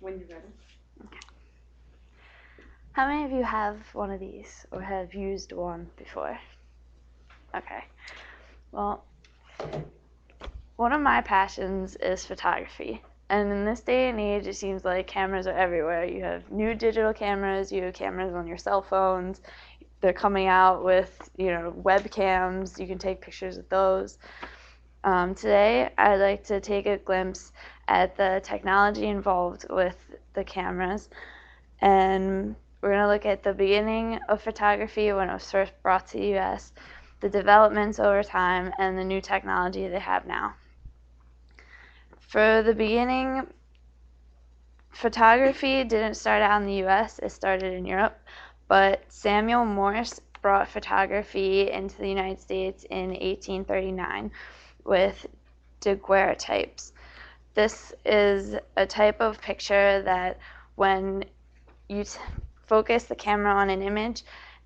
When you're ready. Okay. How many of you have one of these or have used one before? Okay. Well, one of my passions is photography. And in this day and age, it seems like cameras are everywhere. You have new digital cameras, you have cameras on your cell phones. They're coming out with, webcams. You can take pictures of those. Today, I'd like to take a glimpse at the technology involved with the cameras. And we're going to look at the beginning of photography when it was first brought to the US, the developments over time, and the new technology they have now. For the beginning, photography didn't start out in the US, it started in Europe, but Samuel Morse brought photography into the United States in 1839 with daguerreotypes. This is a type of picture that when you focus the camera on an image,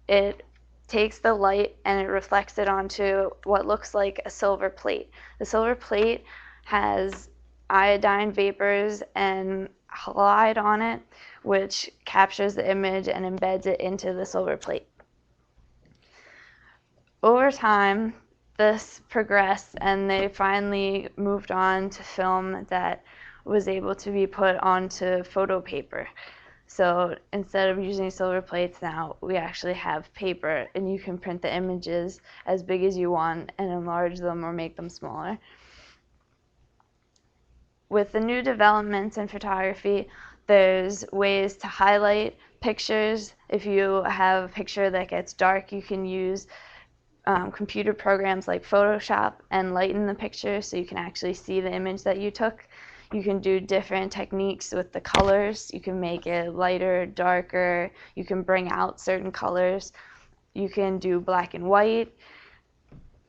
it takes the light and it reflects it onto what looks like a silver plate. The silver plate has iodine vapors and halide on it, which captures the image and embeds it into the silver plate. Over time, this progressed and they finally moved on to film that was able to be put onto photo paper. So instead of using silver plates now, we actually have paper, and you can print the images as big as you want and enlarge them or make them smaller. With the new developments in photography, there's ways to highlight pictures. If you have a picture that gets dark, you can use computer programs like Photoshop and lighten the picture so you can actually see the image that you took. You can do different techniques with the colors. You can make it lighter, darker. You can bring out certain colors. You can do black and white,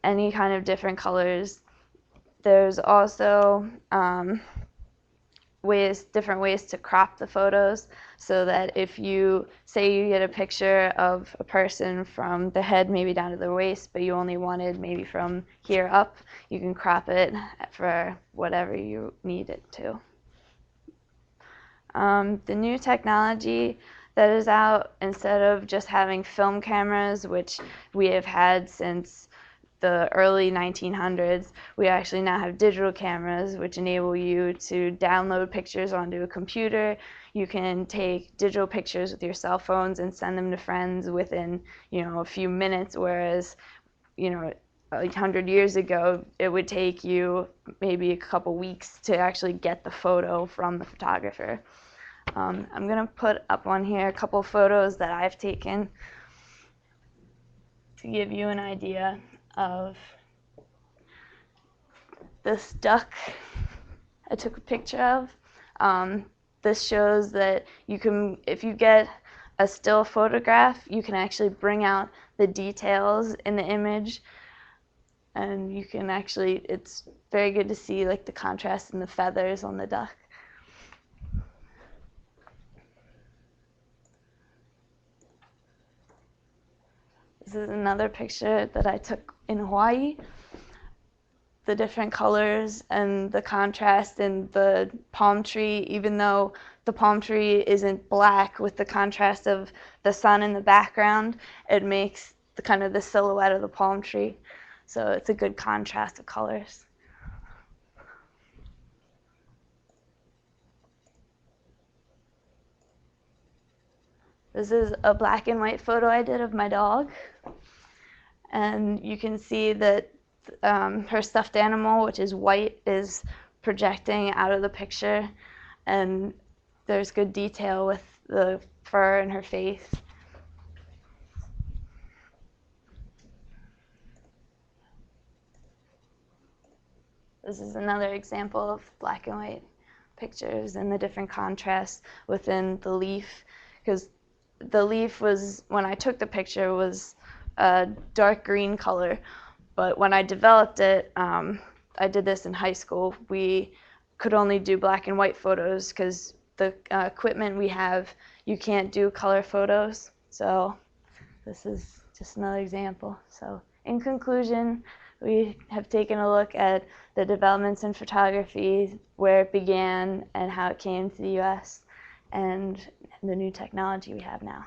any kind of colors. There's also different ways to crop the photos so that if you say you get a picture of a person from the head maybe down to the waist, but you only wanted maybe from here up, you can crop it for whatever you need it to. The new technology that is out, instead of just having film cameras, which we have had since the early 1900s, we actually now have digital cameras which enable you to download pictures onto a computer. You can take digital pictures with your cell phones and send them to friends within, a few minutes, whereas, 100 years ago, it would take you maybe a couple weeks to actually get the photo from the photographer. I'm going to put up on here a couple photos that I've taken to give you an idea of this duck I took a picture of. This shows that you can, if you get a still photograph, you can actually bring out the details in the image, and you can actually, it's very good to see like the contrast in the feathers on the duck. This is another picture that I took in Hawaii. The different colors and the contrast in the palm tree, even though the palm tree isn't black, with the contrast of the sun in the background, it makes the silhouette of the palm tree. So it's a good contrast of colors. This is a black and white photo I did of my dog. And you can see that her stuffed animal, which is white, is projecting out of the picture. And there's good detail with the fur and her face. This is another example of black and white pictures and the different contrasts within the leaf, because the leaf was, when I took the picture, was a dark green color, but when I developed it, I did this in high school. We could only do black and white photos because the equipment we have, you can't do color photos. So this is just another example. So in conclusion, we have taken a look at the developments in photography, where it began and how it came to the US. and the new technology we have now.